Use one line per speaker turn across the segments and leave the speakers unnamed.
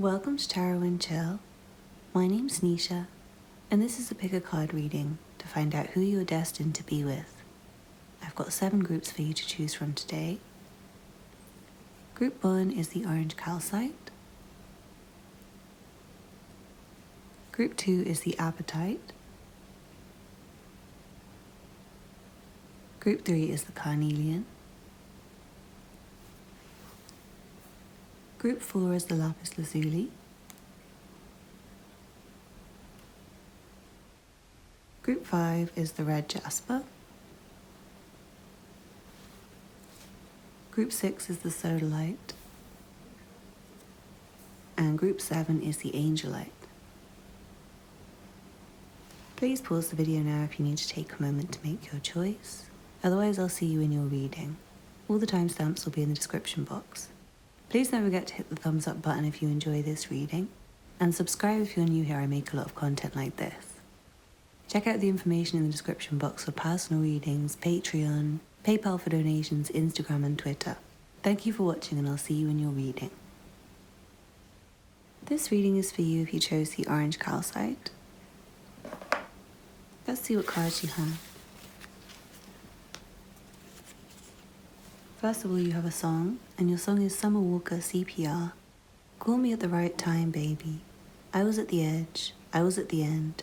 Welcome to Tarot and Chill. My name's Nisha, and this is a pick a card reading to find out who you're destined to be with. I've got 7 groups for you to choose from today. Group 1 is the orange calcite. Group 2 is the apatite. Group 3 is the carnelion. Group 4 is the Lapiz Lazuli. Group 5 is the red Jasper. Group 6 is the Sodalite. And Group 7 is the Angelite. Please pause the video now if you need to take a moment to make your choice. Otherwise, I'll see you in your reading. All the timestamps will be in the description box. Please don't forget to hit the thumbs up button if you enjoy this reading, and subscribe if you're new here. I make a lot of content like this. Check out the information in the description box for personal readings, Patreon, PayPal for donations, Instagram and Twitter. Thank you for watching, and I'll see you in your reading. This reading is for you if you chose the orange calcite. Let's see what cards you have. First of all, you have a song, and your song is Summer Walker CPR. Call me at the right time, baby. I was at the edge, I was at the end.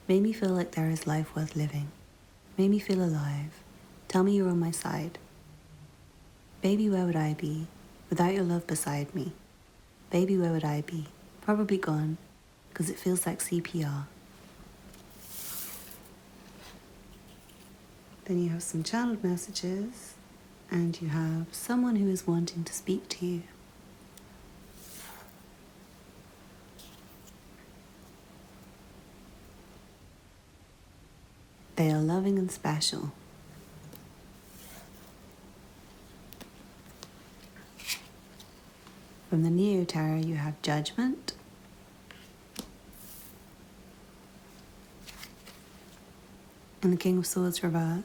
Made me feel like there is life worth living. Made me feel alive. Tell me you're on my side. Baby, where would I be without your love beside me? Baby, where would I be? Probably gone, 'cause it feels like CPR. Then you have some channeled messages. And you have someone who is wanting to speak to you. They are loving and special. From the Neo Tarot, you have Judgment. And the King of Swords reversed.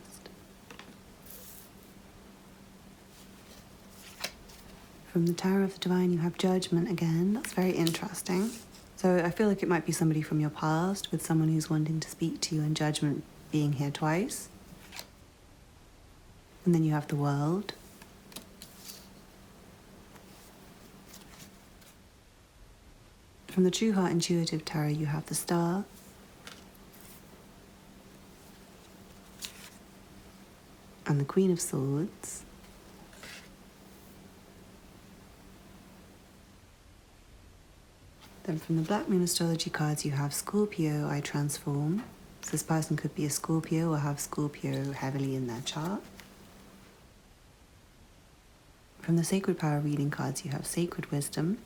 From the Tower of the Divine, you have Judgment again. That's very interesting. So I feel like it might be somebody from your past with someone who's wanting to speak to you, and Judgment being here twice. And then you have the World. From the True Heart Intuitive Tarot, you have the Star. And the Queen of Swords. Then from the Black Moon Astrology cards, you have Scorpio, I transform. So this person could be a Scorpio or have Scorpio heavily in their chart. From the Sacred Power reading cards, you have Sacred Wisdom.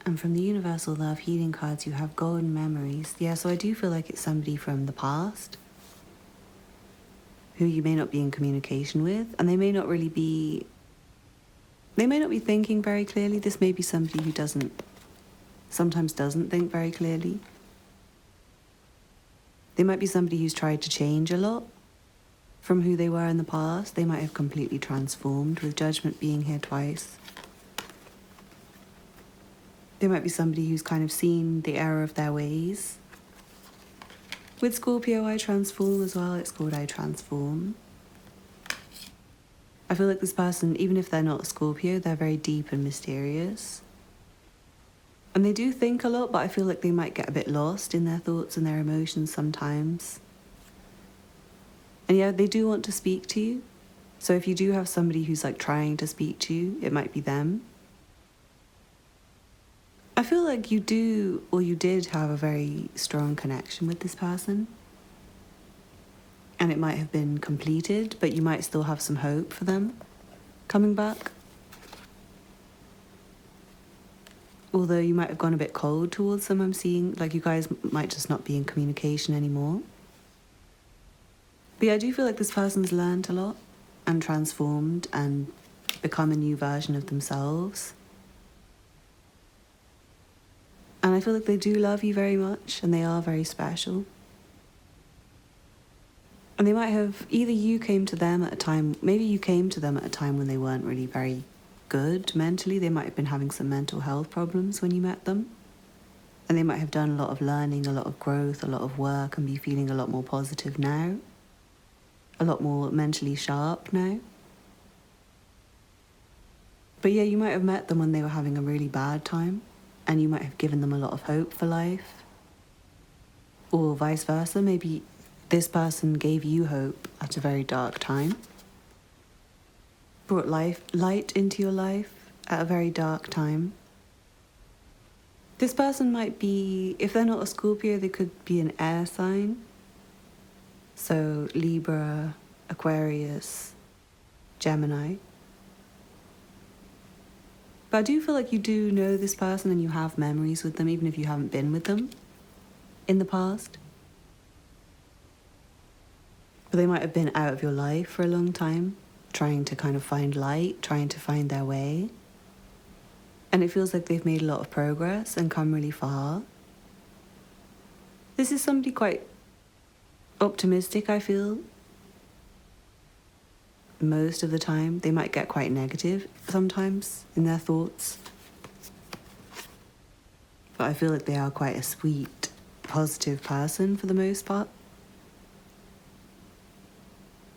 And from the Universal Love healing cards, you have Golden Memories. Yeah, so I do feel like it's somebody from the past who you may not be in communication with, and they may not be thinking very clearly. This may be somebody who sometimes doesn't think very clearly. They might be somebody who's tried to change a lot from who they were in the past. They might have completely transformed, with Judgment being here twice. They might be somebody who's kind of seen the error of their ways. With Scorpio, I transform as well. It's called I Transform. I feel like this person, even if they're not a Scorpio, they're very deep and mysterious. And they do think a lot, but I feel like they might get a bit lost in their thoughts and their emotions sometimes. And yeah, they do want to speak to you. So if you do have somebody who's like trying to speak to you, it might be them. I feel like you do, or you did have a very strong connection with this person. And it might have been completed, but you might still have some hope for them coming back. Although you might have gone a bit cold towards them, I'm seeing. Like you guys might just not be in communication anymore. But yeah, I do feel like this person's learned a lot and transformed and become a new version of themselves. And I feel like they do love you very much, and they are very special. And they might have, either you came to them at a time, maybe you came to them at a time when they weren't really very good mentally. They might have been having some mental health problems when you met them. And they might have done a lot of learning, a lot of growth, a lot of work, and be feeling a lot more positive now. A lot more mentally sharp now. But yeah, you might have met them when they were having a really bad time, and you might have given them a lot of hope for life. Or vice versa, maybe this person gave you hope at a very dark time. Brought light into your life at a very dark time. This person might be, if they're not a Scorpio, they could be an air sign. So Libra, Aquarius, Gemini. But I do feel like you do know this person and you have memories with them, even if you haven't been with them in the past. But they might have been out of your life for a long time, trying to kind of find light, trying to find their way. And it feels like they've made a lot of progress and come really far. This is somebody quite optimistic, I feel. Most of the time. They might get quite negative sometimes in their thoughts. But I feel like they are quite a sweet, positive person for the most part.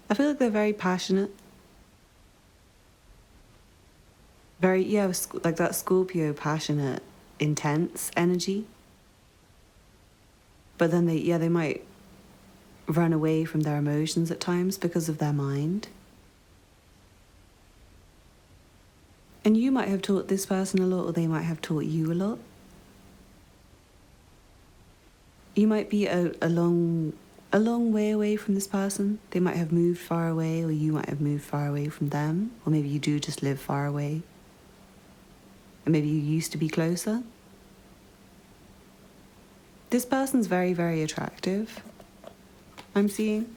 I feel like they're very passionate. Very, yeah, like that Scorpio passionate, intense energy. But then they might run away from their emotions at times because of their mind. And you might have taught this person a lot, or they might have taught you a lot. You might be a long way away from this person. They might have moved far away, or you might have moved far away from them. Or maybe you do just live far away. And maybe you used to be closer. This person's very, very attractive, I'm seeing.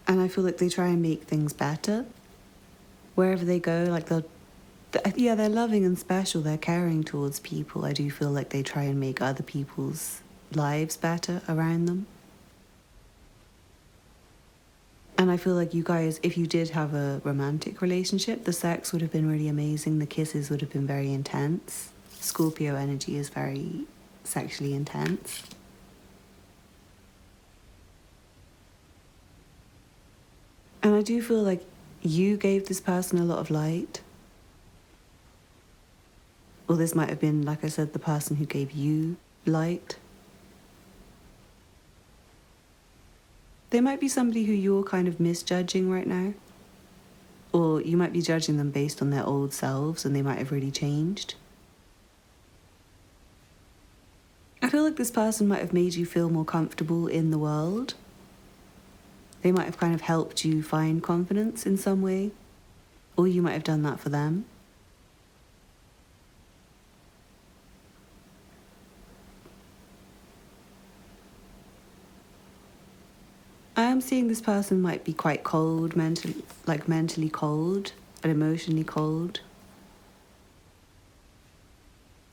And I feel like they try and make things better. Wherever they go, like they're loving and special, they're caring towards people. I do feel like they try and make other people's lives better around them. And I feel like you guys, if you did have a romantic relationship, the sex would have been really amazing, the kisses would have been very intense. Scorpio energy is very sexually intense. And I do feel like you gave this person a lot of light. Or this might have been, like I said, the person who gave you light. They might be somebody who you're kind of misjudging right now. Or you might be judging them based on their old selves and they might have really changed. I feel like this person might have made you feel more comfortable in the world. They might have kind of helped you find confidence in some way. Or you might have done that for them. I am seeing this person might be quite cold, mentally cold and emotionally cold.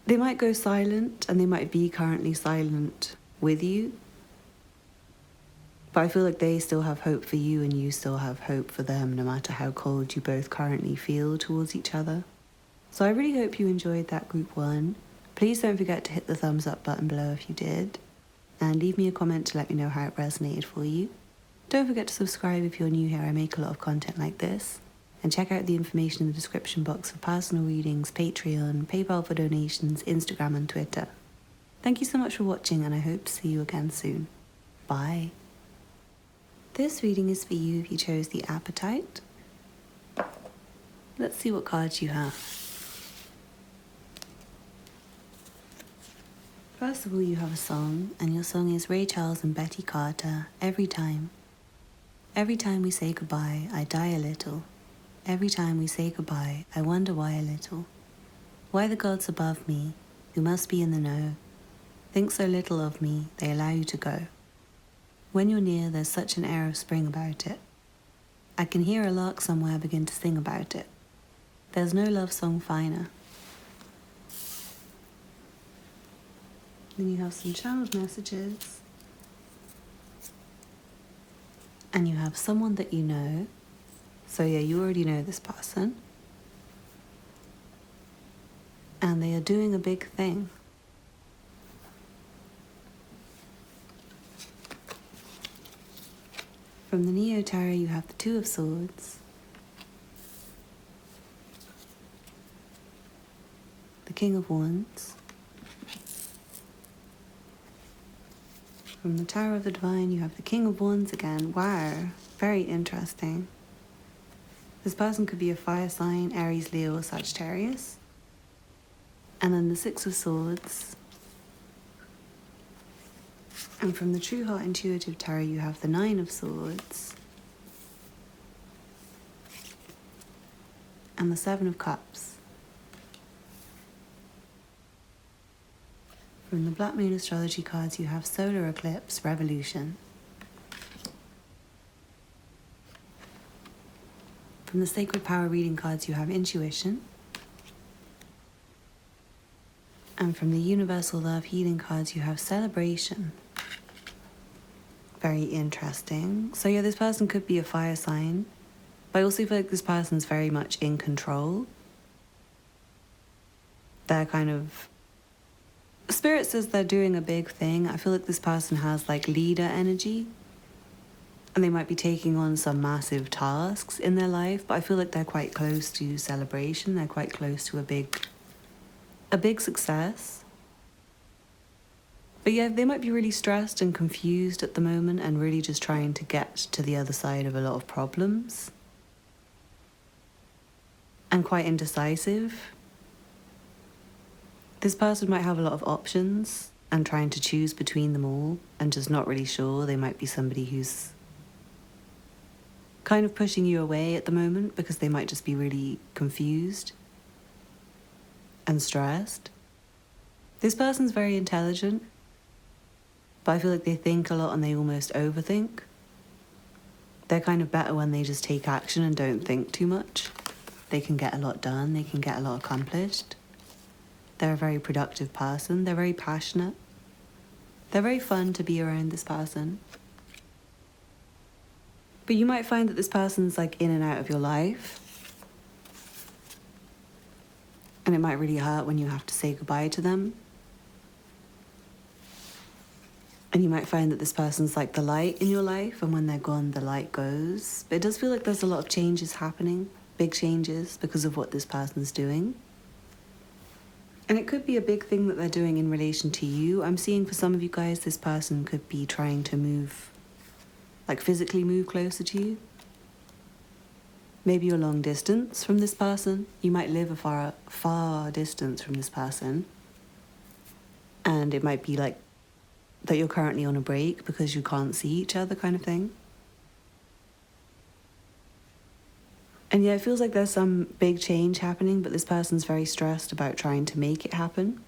They might go silent and they might be currently silent with you. But I feel like they still have hope for you and you still have hope for them, no matter how cold you both currently feel towards each other. So I really hope you enjoyed that group 1. Please don't forget to hit the thumbs up button below if you did. And leave me a comment to let me know how it resonated for you. Don't forget to subscribe if you're new here. I make a lot of content like this. And check out the information in the description box for personal readings, Patreon, PayPal for donations, Instagram and Twitter. Thank you so much for watching and I hope to see you again soon. Bye. This reading is for you if you chose the Apatite. Let's see what cards you have. First of all, you have a song, and your song is Ray Charles and Betty Carter, Every Time. Every time we say goodbye, I die a little. Every time we say goodbye, I wonder why a little. Why the gods above me, who must be in the know, think so little of me, they allow you to go. When you're near, there's such an air of spring about it. I can hear a lark somewhere begin to sing about it. There's no love song finer. Then you have some channeled messages. And you have someone that you know, So yeah, you already know this person. And they are doing a big thing. From the Neo Tarot, you have the Two of Swords, the King of Wands. From the Tower of the Divine, you have the King of Wands again. Wow, very interesting. This person could be a fire sign, Aries, Leo, or Sagittarius. And then the Six of Swords. And from the True Heart Intuitive Tarot, you have the Nine of Swords. And the Seven of Cups. From the Black Moon Astrology cards, you have Solar Eclipse, Revolution. From the Sacred Power reading cards, you have Intuition. And from the Universal Love Healing cards, you have Celebration. Very interesting. So yeah, this person could be a fire sign, but I also feel like this person's very much in control. They're kind of... Spirit says they're doing a big thing. I feel like this person has like leader energy, and they might be taking on some massive tasks in their life, but I feel like they're quite close to celebration. They're quite close to a big success. But yeah, they might be really stressed and confused at the moment and really just trying to get to the other side of a lot of problems. And quite indecisive. This person might have a lot of options and trying to choose between them all and just not really sure. They might be somebody who's kind of pushing you away at the moment because they might just be really confused and stressed. This person's very intelligent, but I feel like they think a lot and they almost overthink. They're kind of better when they just take action and don't think too much. They can get a lot done, they can get a lot accomplished. They're a very productive person, they're very passionate. They're very fun to be around, this person. But you might find that this person's like in and out of your life. And it might really hurt when you have to say goodbye to them. And you might find that this person's like the light in your life, and when they're gone, the light goes. But it does feel like there's a lot of changes happening, big changes, because of what this person's doing. And it could be a big thing that they're doing in relation to you. I'm seeing for some of you guys, this person could be trying to move, like physically move closer to you. Maybe you're long distance from this person. You might live a far distance from this person. And it might be like that you're currently on a break because you can't see each other, kind of thing. And yeah, it feels like there's some big change happening, but this person's very stressed about trying to make it happen.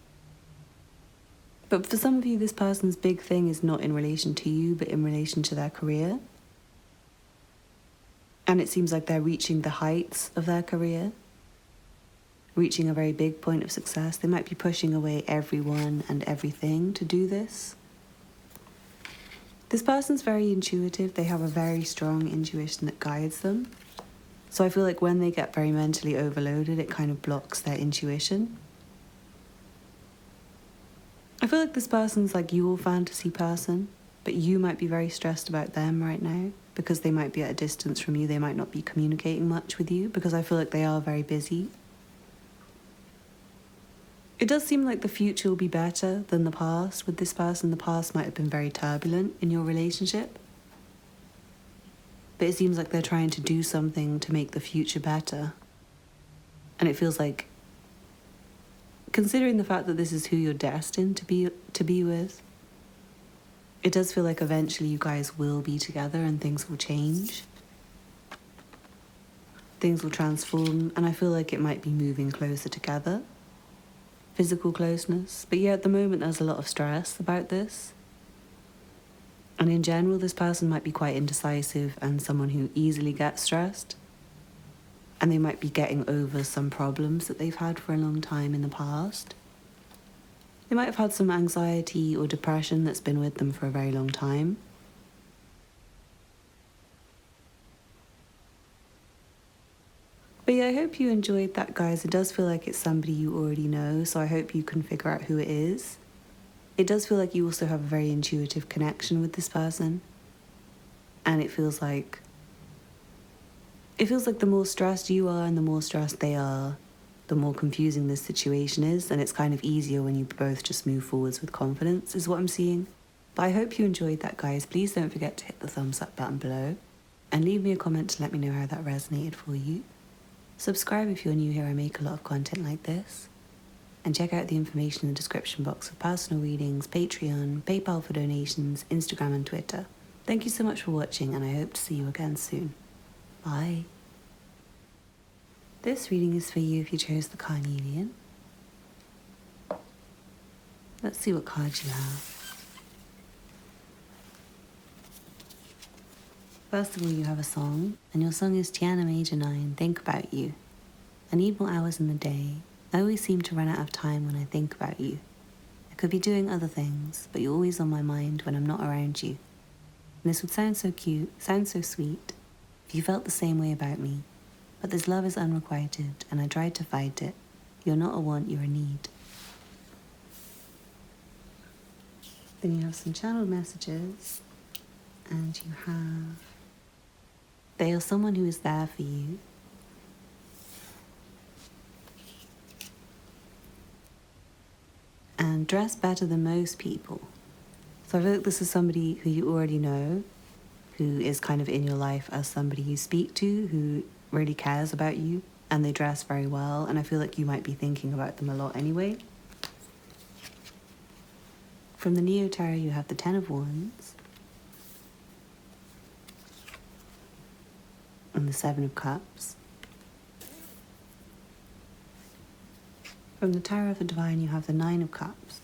But for some of you, this person's big thing is not in relation to you, but in relation to their career. And it seems like they're reaching the heights of their career, reaching a very big point of success. They might be pushing away everyone and everything to do this. This person's very intuitive. They have a very strong intuition that guides them. So I feel like when they get very mentally overloaded, it kind of blocks their intuition. I feel like this person's like your fantasy person, but you might be very stressed about them right now because they might be at a distance from you. They might not be communicating much with you because I feel like they are very busy. It does seem like the future will be better than the past with this person. The past might have been very turbulent in your relationship. But it seems like they're trying to do something to make the future better. And it feels like, considering the fact that this is who you're destined to be with, it does feel like eventually you guys will be together and things will change. Things will transform, and I feel like it might be moving closer together. Physical closeness. But yeah, at the moment there's a lot of stress about this. And in general, this person might be quite indecisive and someone who easily gets stressed. And they might be getting over some problems that they've had for a long time in the past. They might have had some anxiety or depression that's been with them for a very long time. hope you enjoyed that, guys. It does feel like it's somebody you already know, so I hope you can figure out who it is. It does feel like you also have a very intuitive connection with this person. And it feels like the more stressed you are and the more stressed they are, the more confusing this situation is, and it's kind of easier when you both just move forwards with confidence, is what I'm seeing. But I hope you enjoyed that, guys. Please don't forget to hit the thumbs up button below, and leave me a comment to let me know how that resonated for you. Subscribe if you're new here, I make a lot of content like this. And check out the information in the description box for personal readings, Patreon, PayPal for donations, Instagram and Twitter. Thank you so much for watching, and I hope to see you again soon. Bye. This reading is for you if you chose the Carnelion. Let's see what cards you have. First of all, you have a song, and your song is Tiana Major 9, Think About You. I need more hours in the day. I always seem to run out of time when I think about you. I could be doing other things, but you're always on my mind when I'm not around you. And this would sound so cute, sound so sweet, if you felt the same way about me. But this love is unrequited, and I tried to fight it. You're not a want, you're a need. Then you have some channeled messages, and you have, they are someone who is there for you. And dress better than most people. So I feel like this is somebody who you already know, who is kind of in your life as somebody you speak to, who really cares about you, and they dress very well, and I feel like you might be thinking about them a lot anyway. From the Neo Tarot, you have the Ten of Wands, and the Seven of Cups. From the Tarot of the Divine, you have the Nine of Cups,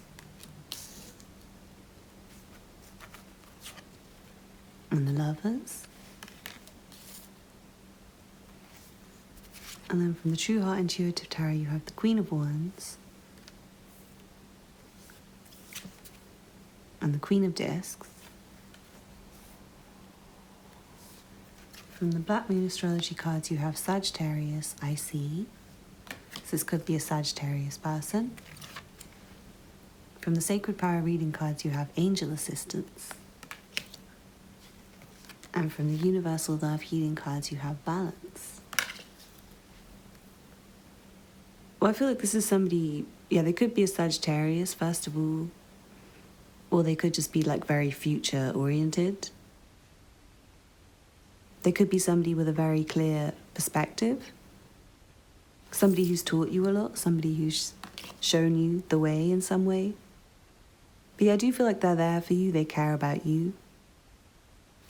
and the Lovers. And then from the True Heart Intuitive Tarot, you have the Queen of Wands and the Queen of Discs. From the Black Moon Astrology cards, you have Sagittarius, I see. So this could be a Sagittarius person. From the Sacred Power Reading cards, you have Angel Assistance. And from the Universal Love Healing cards, you have Balance. Well, I feel like this is somebody, yeah, they could be a Sagittarius, first of all, or they could just be like very future oriented. They could be somebody with a very clear perspective, somebody who's taught you a lot, somebody who's shown you the way in some way. But yeah, I do feel like they're there for you, they care about you.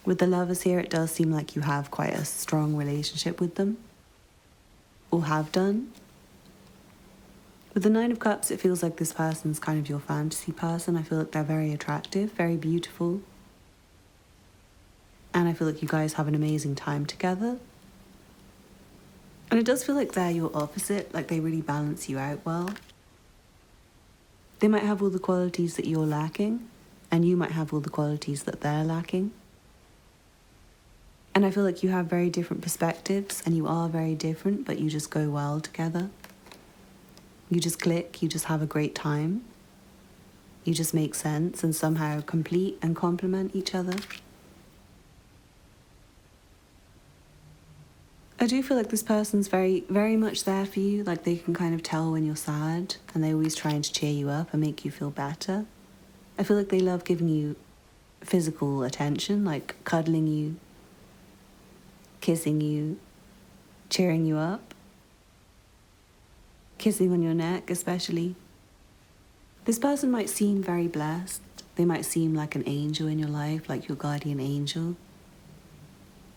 With the Lovers here, it does seem like you have quite a strong relationship with them, or have done. With the Nine of Cups, it feels like this person's kind of your fantasy person. I feel like they're very attractive, very beautiful. And I feel like you guys have an amazing time together. And it does feel like they're your opposite, like they really balance you out well. They might have all the qualities that you're lacking, and you might have all the qualities that they're lacking. And I feel like you have very different perspectives, and you are very different, but you just go well together. You just click, you just have a great time. You just make sense and somehow complete and complement each other. I do feel like this person's very, very much there for you. Like they can kind of tell when you're sad, and they're always trying to cheer you up and make you feel better. I feel like they love giving you physical attention, like cuddling you, kissing you, cheering you up. Kissing on your neck, especially. This person might seem very blessed. They might seem like an angel in your life, like your guardian angel.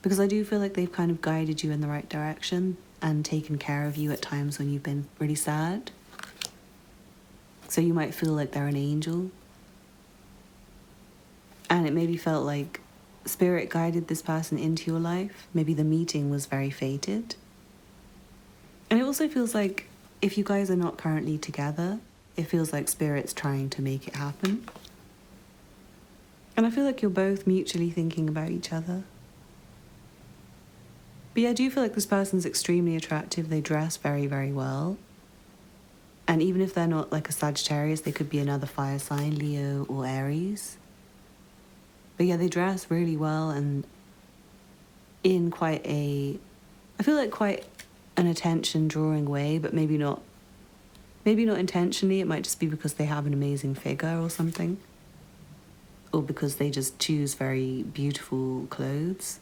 Because I do feel like they've kind of guided you in the right direction and taken care of you at times when you've been really sad. So you might feel like they're an angel. And it maybe felt like spirit guided this person into your life. Maybe the meeting was very fated. And it also feels like if you guys are not currently together, it feels like spirit's trying to make it happen. And I feel like you're both mutually thinking about each other. But yeah, I do feel like this person's extremely attractive. They dress very, very well. And even if they're not like a Sagittarius, they could be another fire sign, Leo or Aries. But yeah, they dress really well and in quite a, I feel like quite an attention-drawing way, but maybe not intentionally. It might just be because they have an amazing figure or something. Or because they just choose very beautiful clothes.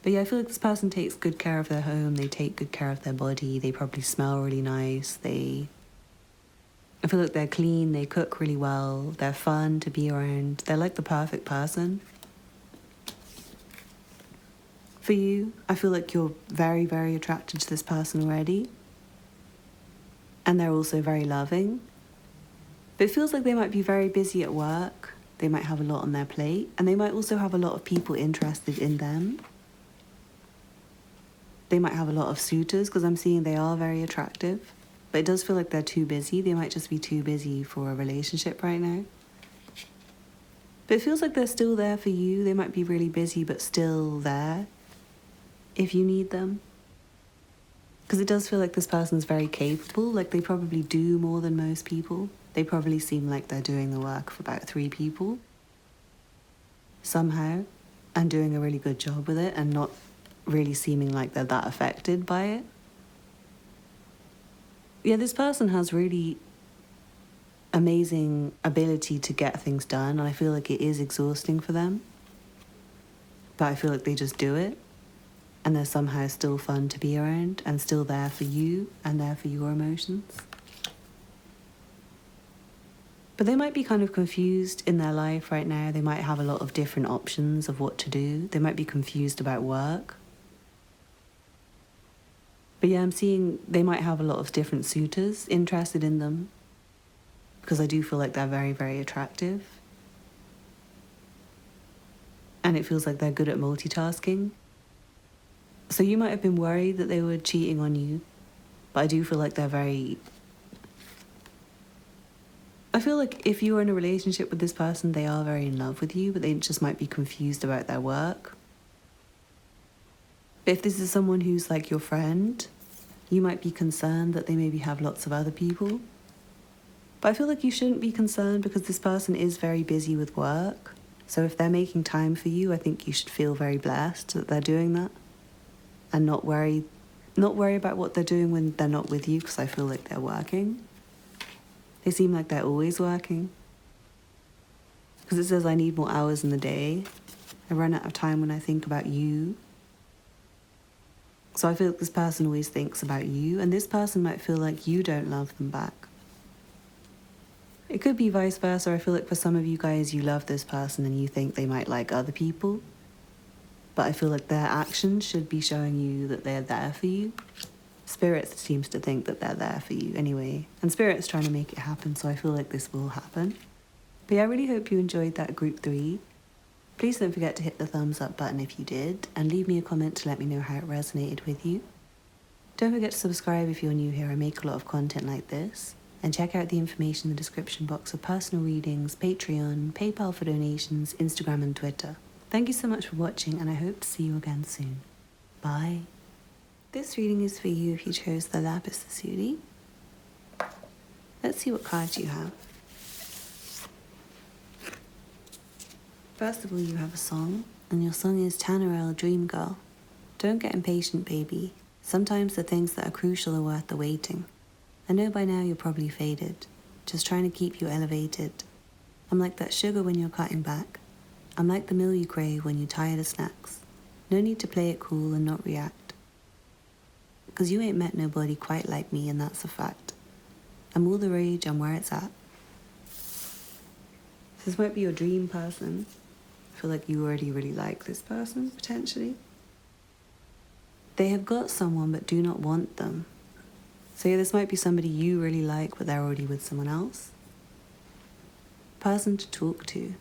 But yeah, I feel like this person takes good care of their home, they take good care of their body, they probably smell really nice, I feel like they're clean, they cook really well, they're fun to be around, they're like the perfect person. For you, I feel like you're very, very attracted to this person already. And they're also very loving. But it feels like they might be very busy at work, they might have a lot on their plate, and they might also have a lot of people interested in them. They might have a lot of suitors, because I'm seeing they are very attractive. But it does feel like they're too busy. They might just be too busy for a relationship right now. But it feels like they're still there for you. They might be really busy, but still there if you need them. Because it does feel like this person's very capable. Like they probably do more than most people. They probably seem like they're doing the work of about 3 people. Somehow. And doing a really good job with it and not really seeming like they're that affected by it. Yeah, this person has really amazing ability to get things done, and I feel like it is exhausting for them. But I feel like they just do it, and they're somehow still fun to be around, and still there for you, and there for your emotions. But they might be kind of confused in their life right now. They might have a lot of different options of what to do. They might be confused about work. But yeah, I'm seeing they might have a lot of different suitors interested in them, because I do feel like they're very, very attractive. And it feels like they're good at multitasking. So you might have been worried that they were cheating on you, but I do feel like they're very... I feel like if you were in a relationship with this person, they are very in love with you, but they just might be confused about their work. But if this is someone who's like your friend, you might be concerned that they maybe have lots of other people. But I feel like you shouldn't be concerned because this person is very busy with work. So if they're making time for you, I think you should feel very blessed that they're doing that. And not worry about what they're doing when they're not with you, because I feel like they're working. They seem like they're always working. Because it says I need more hours in the day. I run out of time when I think about you. So I feel like this person always thinks about you, and this person might feel like you don't love them back. It could be vice versa. I feel like for some of you guys, you love this person and you think they might like other people. But I feel like their actions should be showing you that they're there for you. Spirit seems to think that they're there for you anyway. And Spirit's trying to make it happen, so I feel like this will happen. But yeah, I really hope you enjoyed that group 3. Please don't forget to hit the thumbs up button if you did, and leave me a comment to let me know how it resonated with you. Don't forget to subscribe if you're new here. I make a lot of content like this. And check out the information in the description box for personal readings, Patreon, PayPal for donations, Instagram and Twitter. Thank you so much for watching, and I hope to see you again soon. Bye. This reading is for you if you chose the Lapiz Lazuli. Let's see what cards you have. First of all, you have a song, and your song is Tanarel, Dream Girl. Don't get impatient, baby. Sometimes the things that are crucial are worth the waiting. I know by now you're probably faded, just trying to keep you elevated. I'm like that sugar when you're cutting back. I'm like the meal you crave when you're tired of snacks. No need to play it cool and not react. 'Cause you ain't met nobody quite like me, and that's a fact. I'm all the rage, I'm where it's at. This might be your dream person. I feel like you already really like this person, potentially. They have got someone but do not want them. So yeah, this might be somebody you really like, but they're already with someone else. Person to talk to.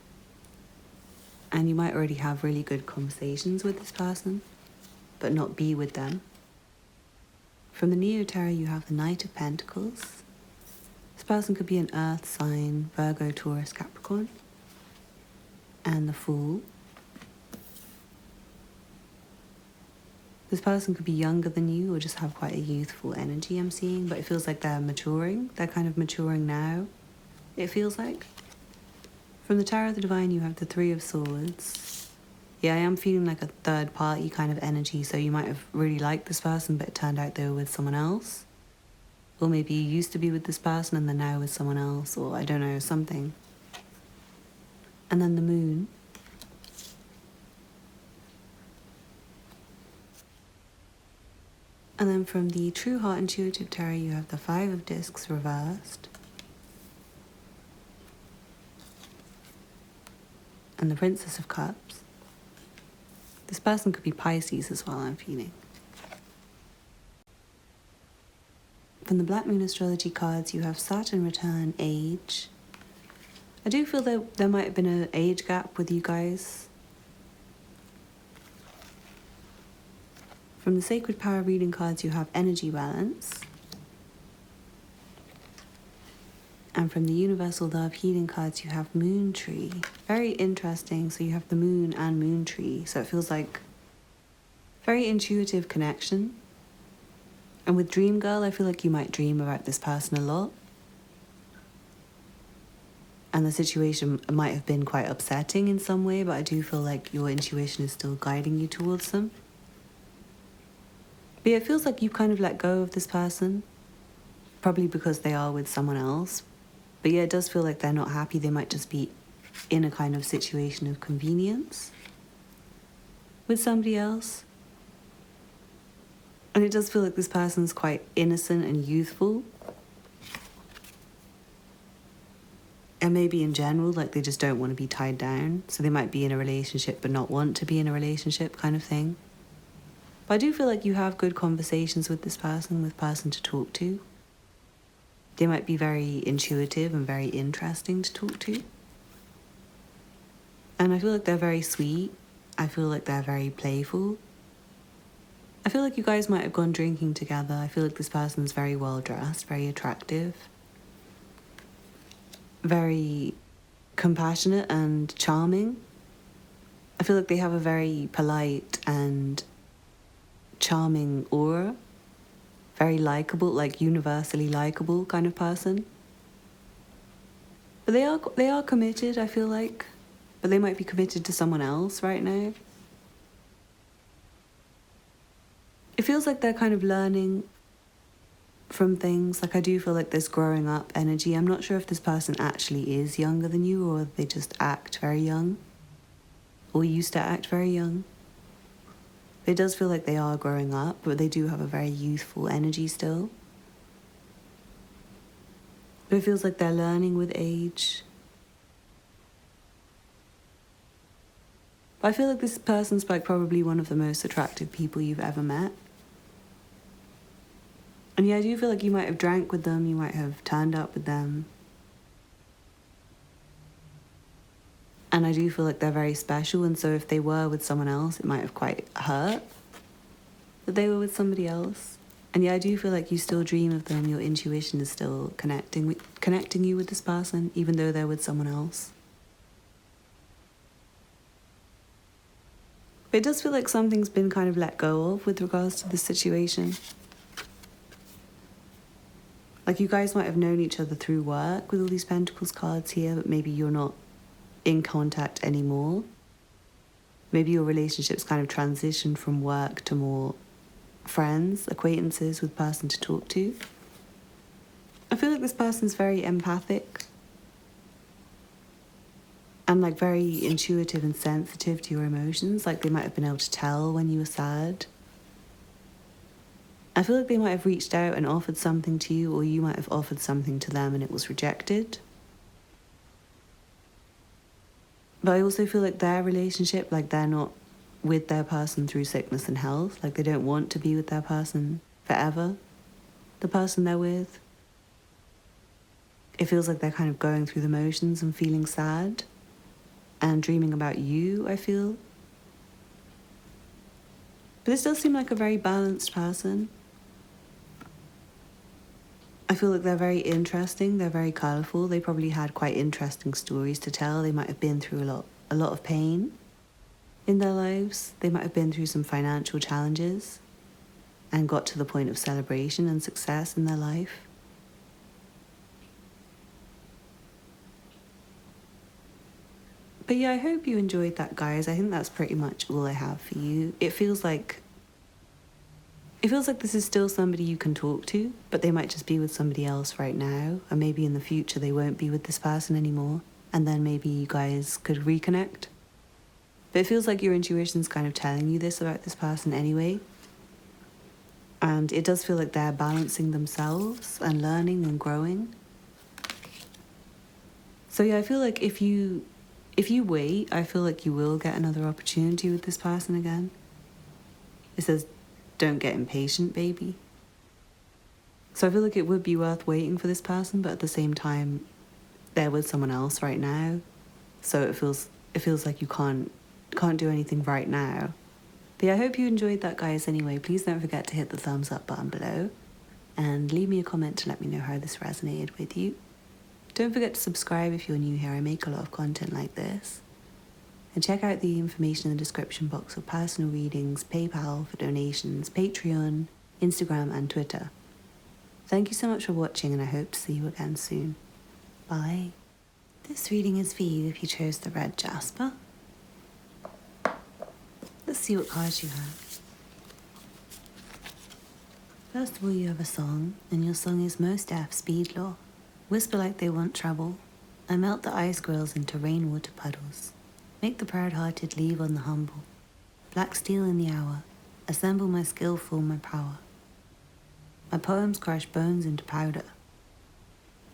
And you might already have really good conversations with this person, but not be with them. From the Neo Tarot, you have the Knight of Pentacles. This person could be an Earth sign, Virgo, Taurus, Capricorn. And the Fool. This person could be younger than you or just have quite a youthful energy I'm seeing, but it feels like they're maturing. They're kind of maturing now, it feels like. From the Tower of the Divine, you have the Three of Swords. Yeah, I am feeling like a third party kind of energy, so you might have really liked this person, but it turned out they were with someone else. Or maybe you used to be with this person and they're now with someone else, or I don't know, something. And then the Moon. And then from the True Heart Intuitive Tarot, you have the Five of Discs reversed. And the Princess of Cups. This person could be Pisces as well, I'm feeling. From the Black Moon Astrology cards, you have Saturn return, age. I do feel that there might have been an age gap with you guys. From the Sacred Power reading cards, you have energy balance. And from the Universal Love Healing cards, you have Moon Tree. Very interesting. So you have the Moon and Moon Tree. So it feels like very intuitive connection. And with Dream Girl, I feel like you might dream about this person a lot. And the situation might have been quite upsetting in some way, but I do feel like your intuition is still guiding you towards them. But yeah, it feels like you kind of let go of this person, probably because they are with someone else. But yeah, it does feel like they're not happy. They might just be in a kind of situation of convenience with somebody else. And it does feel like this person's quite innocent and youthful. And maybe in general, like they just don't want to be tied down. So they might be in a relationship but not want to be in a relationship kind of thing. But I do feel like you have good conversations with this person to talk to. They might be very intuitive and very interesting to talk to. And I feel like they're very sweet. I feel like they're very playful. I feel like you guys might have gone drinking together. I feel like this person is very well dressed, very attractive, very compassionate and charming. I feel like they have a very polite and charming aura. Very likable, like universally likable kind of person. But they are committed, I feel like. But they might be committed to someone else right now. It feels like they're kind of learning from things. Like I do feel like there's growing up energy. I'm not sure if this person actually is younger than you or they just act very young. Or used to act very young. It does feel like they are growing up, but they do have a very youthful energy still. But it feels like they're learning with age. But I feel like this person's like probably one of the most attractive people you've ever met. And yeah, I do feel like you might have drank with them, you might have turned up with them. And I do feel like they're very special, and so if they were with someone else, it might have quite hurt that they were with somebody else. And yeah, I do feel like you still dream of them, your intuition is still connecting you with this person, even though they're with someone else. But it does feel like something's been kind of let go of with regards to this situation. Like you guys might have known each other through work with all these Pentacles cards here, but maybe you're not in contact anymore. Maybe your relationship's kind of transitioned from work to more friends, acquaintances with person to talk to. I feel like this person's very empathic and like very intuitive and sensitive to your emotions. Like they might have been able to tell when you were sad. I feel like they might have reached out and offered something to you, or you might have offered something to them and it was rejected. But I also feel like their relationship, like they're not with their person through sickness and health. Like they don't want to be with their person forever, the person they're with. It feels like they're kind of going through the motions and feeling sad and dreaming about you, I feel. But this does seem like a very balanced person. I feel like they're very interesting, they're very colourful. They probably had quite interesting stories to tell. They might have been through a lot of pain. in their lives. They might have been through some financial challenges and got to the point of celebration and success in their life. But yeah, I hope you enjoyed that, guys. I think that's pretty much all I have for you. It feels like this is still somebody you can talk to, but they might just be with somebody else right now, and maybe in the future they won't be with this person anymore, and then maybe you guys could reconnect. But it feels like your intuition's kind of telling you this about this person anyway. And it does feel like they're balancing themselves and learning and growing. So yeah, I feel like if you wait, I feel like you will get another opportunity with this person again. It says, don't get impatient, baby. So I feel like it would be worth waiting for this person, but at the same time, they're with someone else right now. So it feels like you can't do anything right now. But yeah, I hope you enjoyed that, guys. Anyway, please don't forget to hit the thumbs up button below and leave me a comment to let me know how this resonated with you. Don't forget to subscribe if you're new here. I make a lot of content like this. And check out the information in the description box for personal readings, PayPal for donations, Patreon, Instagram and Twitter. Thank you so much for watching, and I hope to see you again soon. Bye. This reading is for you if you chose the red Jasper. Let's see what cards you have. First of all, you have a song, and your song is Most F Speed Law. Whisper like they want trouble. I melt the ice grills into rainwater puddles. Make the proud-hearted leave on the humble. Black steel in the hour. Assemble my skill, full my power. My poems crush bones into powder.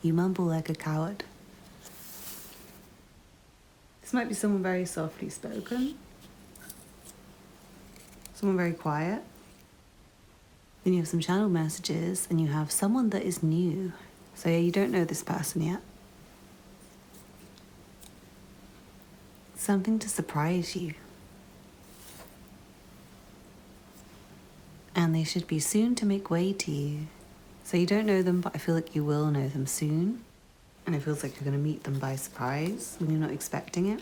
You mumble like a coward. This might be someone very softly spoken. Someone very quiet. Then you have some channel messages, and you have someone that is new. So yeah, you don't know this person yet. Something to surprise you. And they should be soon to make way to you. So you don't know them, but I feel like you will know them soon. And it feels like you're going to meet them by surprise when you're not expecting it.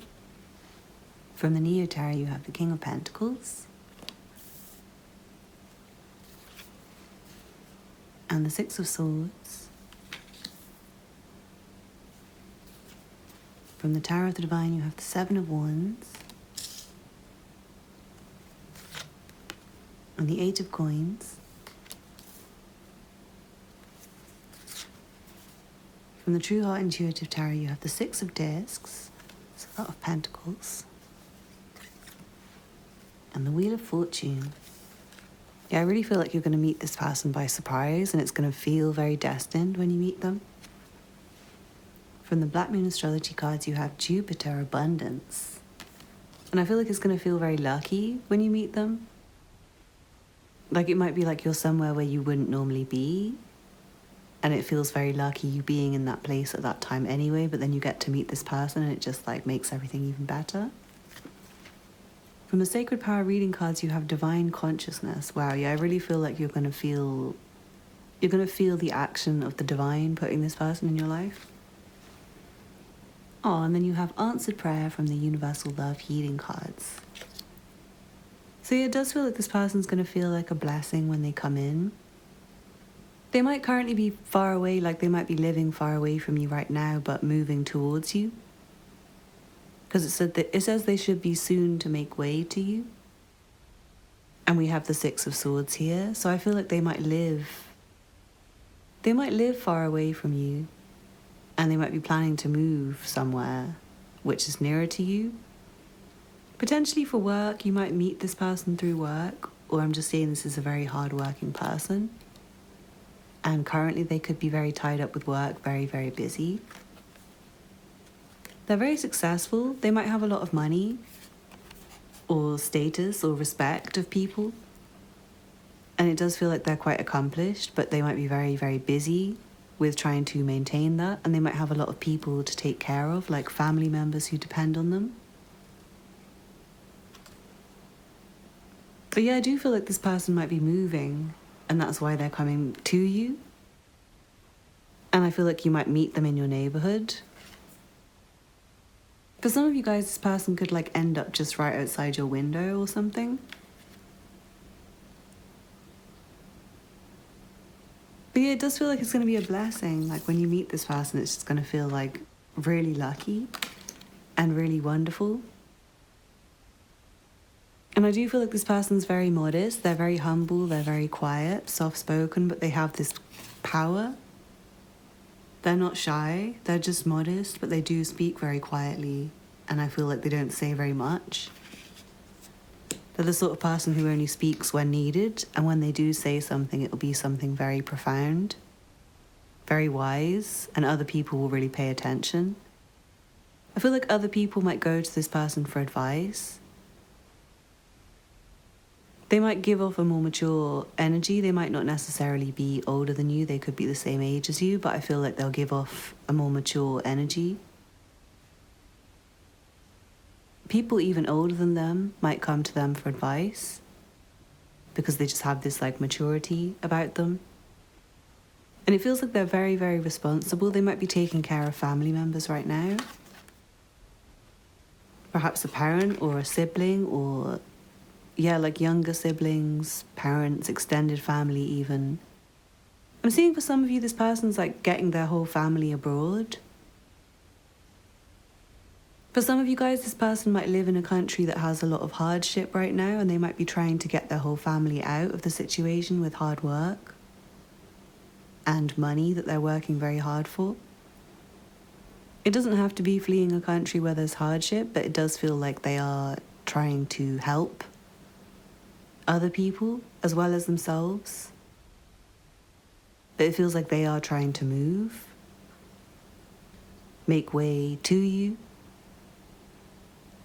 From the Neo Tarot, you have the King of Pentacles. And the Six of Swords. From the Tower of the Divine, you have the Seven of Wands. And the Eight of Coins. From the True Heart Intuitive Tarot, you have the Six of Discs. It's a lot of Pentacles. And the Wheel of Fortune. Yeah, I really feel like you're going to meet this person by surprise, and it's going to feel very destined when you meet them. From the Black Moon Astrology cards, you have Jupiter Abundance. And I feel like it's going to feel very lucky when you meet them. Like it might be like you're somewhere where you wouldn't normally be, and it feels very lucky you being in that place at that time anyway, but then you get to meet this person and it just like makes everything even better. From the Sacred Power reading cards, you have Divine Consciousness. Wow, yeah, I really feel like you're going to feel the action of the divine putting this person in your life. Oh, and then you have Answered Prayer from the Universal Love Healing cards. So yeah, it does feel like this person's going to feel like a blessing when they come in. They might currently be far away, like they might be living far away from you right now, but moving towards you. Because it says they should be soon to make way to you. And we have the Six of Swords here, so I feel like they might live far away from you, and they might be planning to move somewhere which is nearer to you. Potentially for work, you might meet this person through work, or I'm just saying this is a very hard-working person. And currently they could be very tied up with work, very, very busy. They're very successful. They might have a lot of money or status or respect of people. And it does feel like they're quite accomplished, but they might be very, very busy with trying to maintain that. And they might have a lot of people to take care of, like family members who depend on them. But yeah, I do feel like this person might be moving, and that's why they're coming to you. And I feel like you might meet them in your neighborhood. For some of you guys, this person could like end up just right outside your window or something. But yeah, it does feel like it's going to be a blessing. Like when you meet this person, it's just going to feel like really lucky and really wonderful. And I do feel like this person's very modest. They're very humble. They're very quiet, soft-spoken, but they have this power. They're not shy. They're just modest, but they do speak very quietly. And I feel like they don't say very much. They're the sort of person who only speaks when needed. And when they do say something, it will be something very profound, very wise, and other people will really pay attention. I feel like other people might go to this person for advice. They might give off a more mature energy. They might not necessarily be older than you. They could be the same age as you, but I feel like they'll give off a more mature energy. People even older than them might come to them for advice because they just have this like maturity about them. And it feels like they're very, very responsible. They might be taking care of family members right now. Perhaps a parent or a sibling or like younger siblings, parents, extended family even. I'm seeing for some of you, this person's like getting their whole family abroad. For some of you guys, this person might live in a country that has a lot of hardship right now, and they might be trying to get their whole family out of the situation with hard work and money that they're working very hard for. It doesn't have to be fleeing a country where there's hardship, but it does feel like they are trying to help other people as well as themselves. But it feels like they are trying to move, make way to you.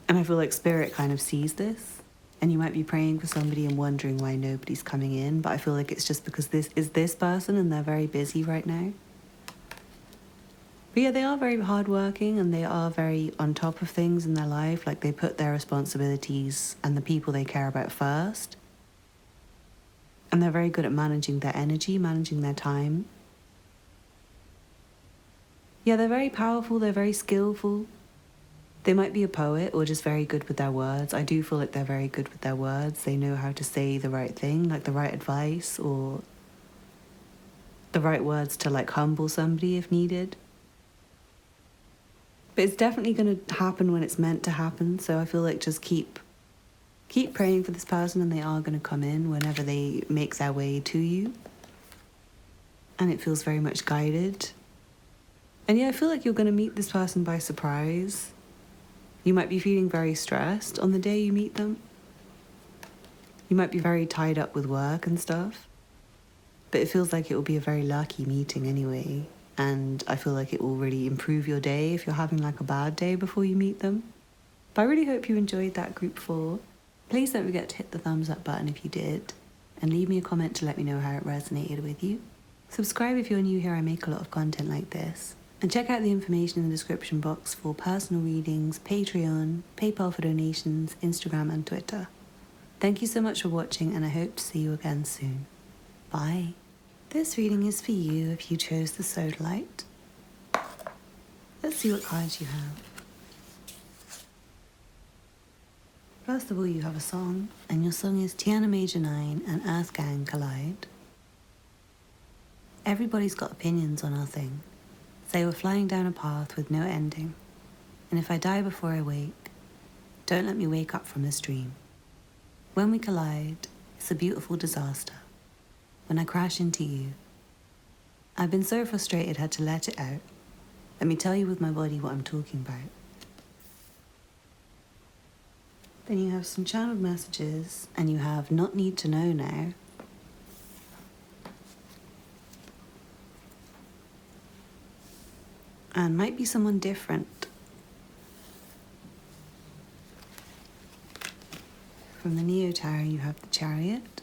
And I feel like Spirit kind of sees this. And you might be praying for somebody and wondering why nobody's coming in. But I feel like it's just because this is this person and they're very busy right now. But yeah, they are very hardworking and they are very on top of things in their life. Like they put their responsibilities and the people they care about first. And they're very good at managing their energy, managing their time. Yeah, they're very powerful, they're very skillful. They might be a poet or just very good with their words. I do feel like they're very good with their words. They know how to say the right thing, like the right advice or the right words to like humble somebody if needed. But it's definitely going to happen when it's meant to happen. So I feel like just keep praying for this person and they are going to come in whenever they make their way to you. And it feels very much guided. And yeah, I feel like you're going to meet this person by surprise. You might be feeling very stressed on the day you meet them. You might be very tied up with work and stuff. But it feels like it will be a very lucky meeting anyway. And I feel like it will really improve your day if you're having like a bad day before you meet them. But I really hope you enjoyed that group 4. Please don't forget to hit the thumbs up button if you did. And leave me a comment to let me know how it resonated with you. Subscribe if you're new here. I make a lot of content like this. And check out the information in the description box for personal readings, Patreon, PayPal for donations, Instagram and Twitter. Thank you so much for watching and I hope to see you again soon. Bye. This reading is for you if you chose the Sodalite. Let's see what cards you have. First of all, you have a song, and your song is Tiana Major 9 and Earth Gang Collide. Everybody's got opinions on our thing. Say we're flying down a path with no ending, and if I die before I wake, don't let me wake up from this dream. When we collide, it's a beautiful disaster. When I crash into you, I've been so frustrated, had to let it out. Let me tell you with my body what I'm talking about. Then you have some channeled messages, and you have not need to know now. And might be someone different. From the Neo Tarot, you have the Chariot.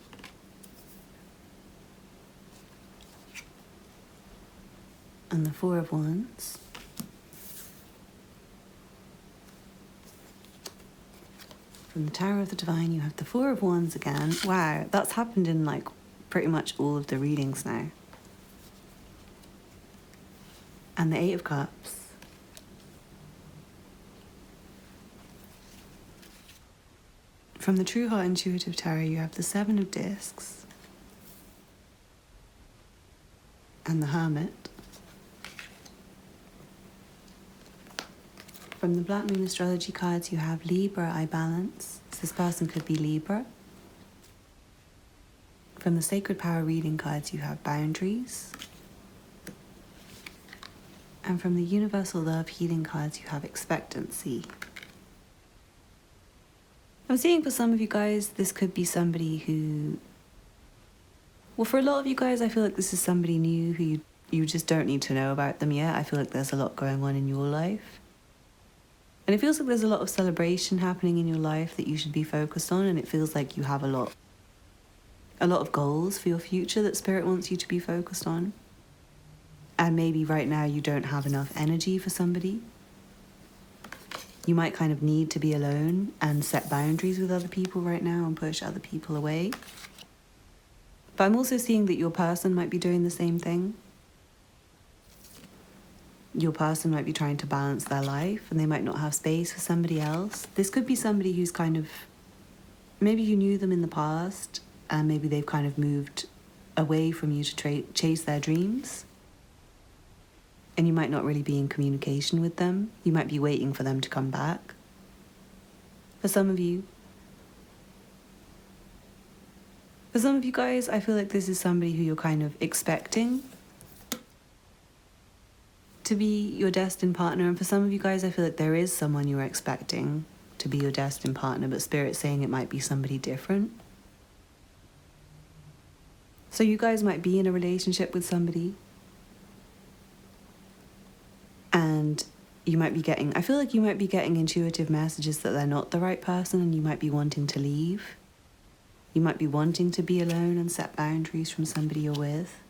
And the Four of Wands. From the Tower of the Divine, you have the Four of Wands again. Wow, that's happened in like pretty much all of the readings now. And the Eight of Cups. From the True Heart Intuitive Tarot, you have the Seven of Discs and the Hermit. From the Black Moon Astrology cards, you have Libra, I balance. So this person could be Libra. From the Sacred Power reading cards, you have boundaries. And from the Universal Love healing cards, you have expectancy. I'm seeing for some of you guys, this could be somebody who... Well, for a lot of you guys, I feel like this is somebody new who you just don't need to know about them yet. I feel like there's a lot going on in your life. And it feels like there's a lot of celebration happening in your life that you should be focused on, and it feels like you have a lot of goals for your future that Spirit wants you to be focused on. And maybe right now you don't have enough energy for somebody. You might kind of need to be alone and set boundaries with other people right now and push other people away. But I'm also seeing that your person might be doing the same thing. Your person might be trying to balance their life and they might not have space for somebody else. This could be somebody who's kind of... Maybe you knew them in the past and maybe they've kind of moved away from you to chase their dreams. And you might not really be in communication with them. You might be waiting for them to come back. For some of you guys, I feel like this is somebody who you're kind of expecting to be your destined partner. And for some of you guys, I feel like there is someone you're expecting to be your destined partner, but Spirit's saying it might be somebody different. So you guys might be in a relationship with somebody and you might be getting, I feel like you might be getting intuitive messages that they're not the right person and you might be wanting to leave. You might be wanting to be alone and set boundaries from somebody you're with.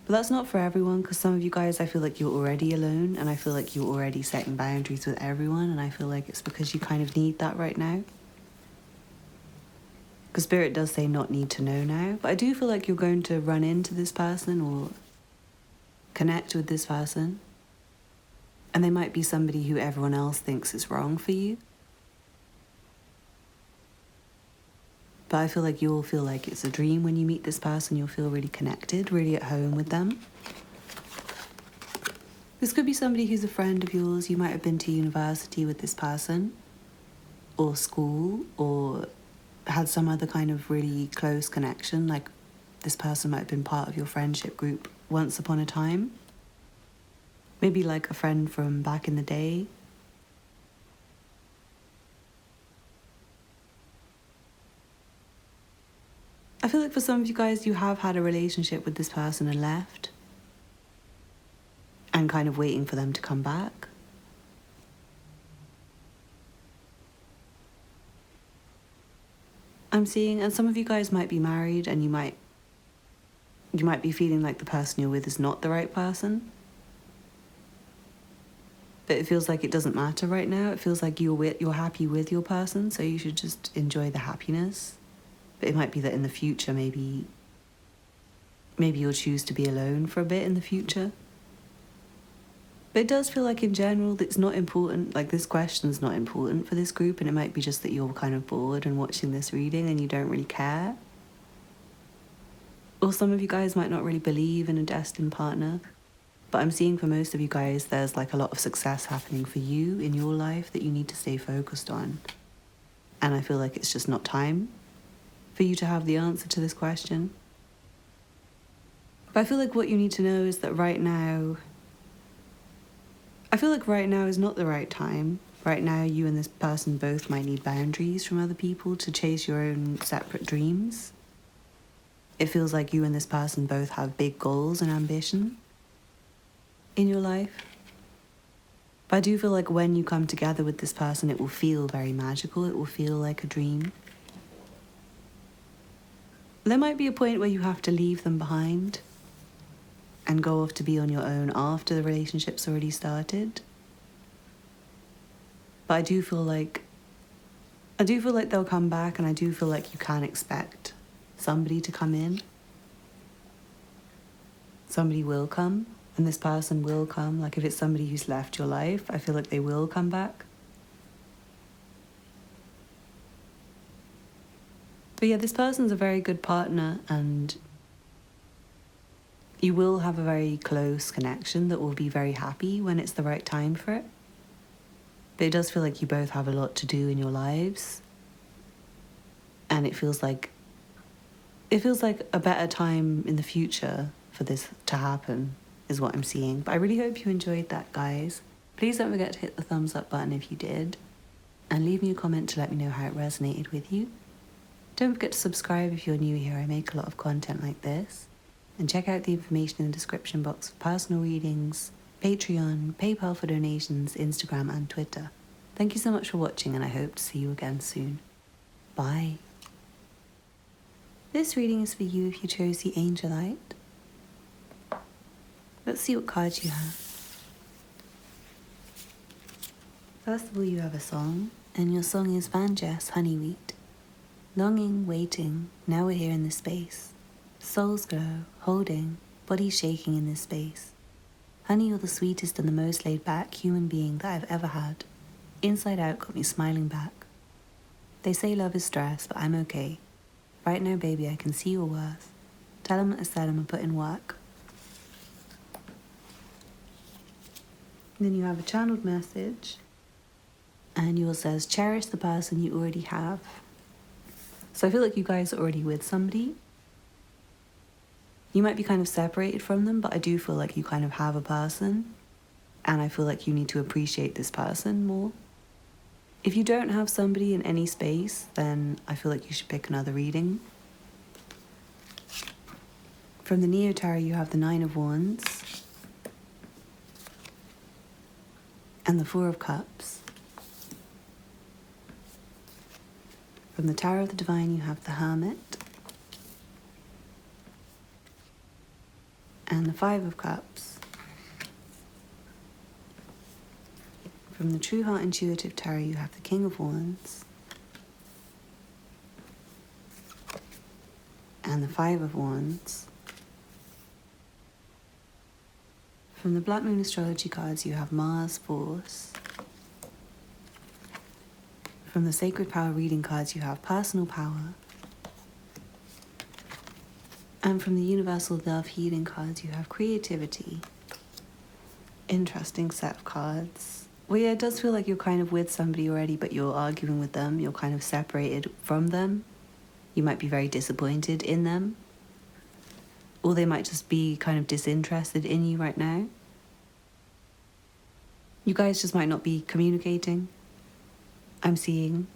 But that's not for everyone, because some of you guys, I feel like you're already alone and I feel like you're already setting boundaries with everyone, and I feel like it's because you kind of need that right now. Because Spirit does say not need to know now, but I do feel like you're going to run into this person or connect with this person. And they might be somebody who everyone else thinks is wrong for you. But I feel like you'll feel like it's a dream when you meet this person. You'll feel really connected, really at home with them. This could be somebody who's a friend of yours. You might have been to university with this person, or school, or had some other kind of really close connection. Like this person might have been part of your friendship group once upon a time. Maybe like a friend from back in the day. I feel like for some of you guys, you have had a relationship with this person and left. And kind of waiting for them to come back. I'm seeing, and some of you guys might be married and you might be feeling like the person you're with is not the right person. But it feels like it doesn't matter right now. It feels like you're happy with your person, so you should just enjoy the happiness. But it might be that in the future, maybe you'll choose to be alone for a bit in the future. But it does feel like in general, it's not important. Like this question's not important for this group, and it might be just that you're kind of bored and watching this reading and you don't really care. Or some of you guys might not really believe in a destined partner. But I'm seeing for most of you guys, there's like a lot of success happening for you in your life that you need to stay focused on. And I feel like it's just not time for you to have the answer to this question. But I feel like what you need to know is that right now, I feel like right now is not the right time. Right now, you and this person both might need boundaries from other people to chase your own separate dreams. It feels like you and this person both have big goals and ambition in your life. But I do feel like when you come together with this person, it will feel very magical. It will feel like a dream. There might be a point where you have to leave them behind and go off to be on your own after the relationship's already started. But I do feel like they'll come back, and I do feel like you can expect somebody to come in. Somebody will come. And this person will come. Like if it's somebody who's left your life, I feel like they will come back. But yeah, this person's a very good partner, and you will have a very close connection that will be very happy when it's the right time for it. But it does feel like you both have a lot to do in your lives. And it feels like a better time in the future for this to happen, is what I'm seeing. But I really hope you enjoyed that, guys. Please don't forget to hit the thumbs up button if you did. And leave me a comment to let me know how it resonated with you. Don't forget to subscribe if you're new here. I make a lot of content like this. And check out the information in the description box for personal readings, Patreon, PayPal for donations, Instagram and Twitter. Thank you so much for watching, and I hope to see you again soon. Bye. This reading is for you if you chose the Angelite. Let's see what cards you have. First of all, you have a song, and your song is Van Jess, Honeywheat. Longing, waiting, now we're here in this space. Souls glow, holding, bodies shaking in this space. Honey, you're the sweetest and the most laid-back human being that I've ever had. Inside out got me smiling back. They say love is stress, but I'm okay. Right now, baby, I can see your worth. Tell them I said I'm put in work. Then you have a channeled message, and yours says, cherish the person you already have. So I feel like you guys are already with somebody. You might be kind of separated from them, but I do feel like you kind of have a person, and I feel like you need to appreciate this person more. If you don't have somebody in any space, then I feel like you should pick another reading. From the Neo Tarot, you have the Nine of Wands and the Four of Cups. From the Tower of the Divine, you have the Hermit and the Five of Cups. From the True Heart Intuitive Tarot, you have the King of Wands and the Five of Wands. From the Black Moon Astrology cards, you have Mars, Force. From the Sacred Power reading cards, you have Personal Power. And from the Universal Love Healing cards, you have Creativity. Interesting set of cards. Well, yeah, it does feel like you're kind of with somebody already, but you're arguing with them. You're kind of separated from them. You might be very disappointed in them. Or they might just be kind of disinterested in you right now. You guys just might not be communicating, I'm seeing.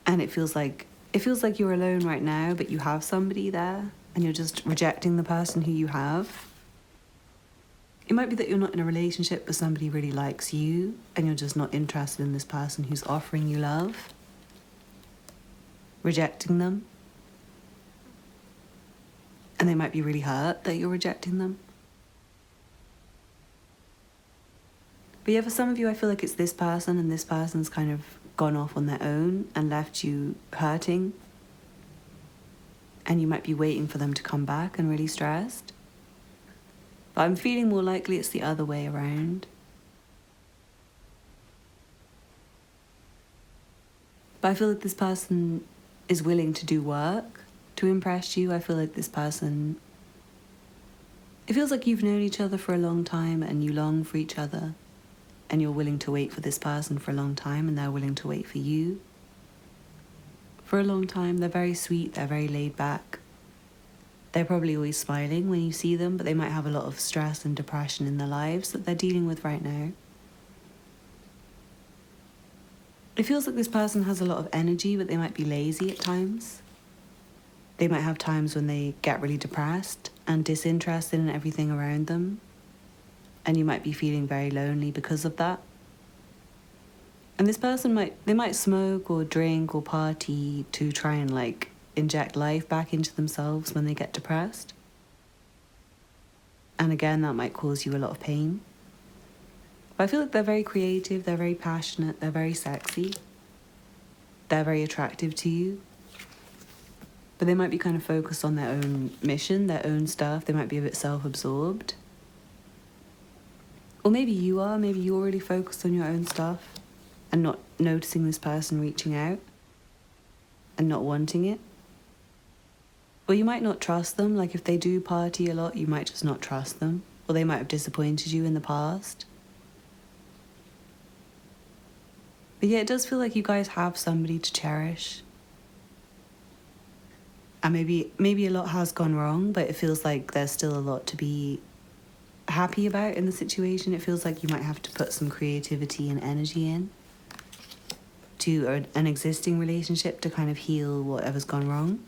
And it feels like you're alone right now, but you have somebody there, and you're just rejecting the person who you have. It might be that you're not in a relationship, but somebody really likes you, and you're just not interested in this person who's offering you love. Rejecting them. And they might be really hurt that you're rejecting them. But yeah, for some of you, I feel like it's this person, and this person's kind of gone off on their own and left you hurting. And you might be waiting for them to come back and really stressed. But I'm feeling more likely it's the other way around. But I feel like this person is willing to do work to impress you. I feel like this person... It feels like you've known each other for a long time and you long for each other. And you're willing to wait for this person for a long time, and they're willing to wait for you for a long time. They're very sweet, they're very laid back. They're probably always smiling when you see them, but they might have a lot of stress and depression in their lives that they're dealing with right now. It feels like this person has a lot of energy, but they might be lazy at times. They might have times when they get really depressed and disinterested in everything around them. And you might be feeling very lonely because of that. And this person might smoke or drink or party to try and like inject life back into themselves when they get depressed. And again, that might cause you a lot of pain. But I feel like they're very creative, they're very passionate, they're very sexy. They're very attractive to you. But they might be kind of focused on their own mission, their own stuff. They might be a bit self-absorbed. Or maybe you are, maybe you're really focused on your own stuff and not noticing this person reaching out. and not wanting it. Or you might not trust them, like if they do party a lot, you might just not trust them. Or they might have disappointed you in the past. But yeah, it does feel like you guys have somebody to cherish. And maybe a lot has gone wrong, but it feels like there's still a lot to be happy about in the situation. It feels like you might have to put some creativity and energy in to an existing relationship to kind of heal whatever's gone wrong.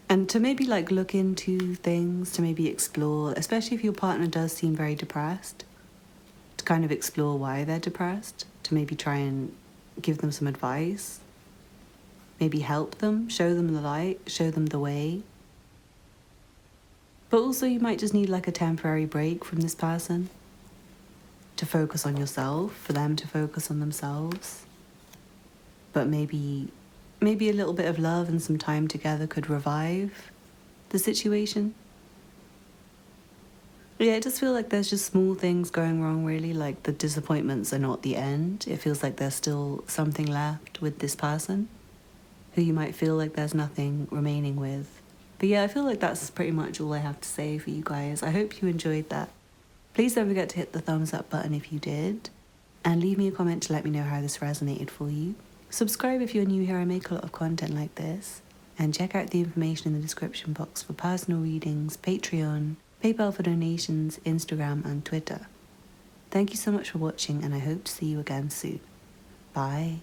And to maybe like look into things, to maybe explore, especially if your partner does seem very depressed, to kind of explore why they're depressed, to maybe try and give them some advice, maybe help them, show them the light, show them the way. But also you might just need like a temporary break from this person to focus on yourself, for them to focus on themselves. But maybe a little bit of love and some time together could revive the situation. Yeah, it does feel like there's just small things going wrong, really. Like the disappointments are not the end. It feels like there's still something left with this person who you might feel like there's nothing remaining with. But yeah, I feel like that's pretty much all I have to say for you guys. I hope you enjoyed that. Please don't forget to hit the thumbs up button if you did. And leave me a comment to let me know how this resonated for you. Subscribe if you're new here. I make a lot of content like this. And check out the information in the description box for personal readings, Patreon, PayPal for donations, Instagram and Twitter. Thank you so much for watching, and I hope to see you again soon. Bye.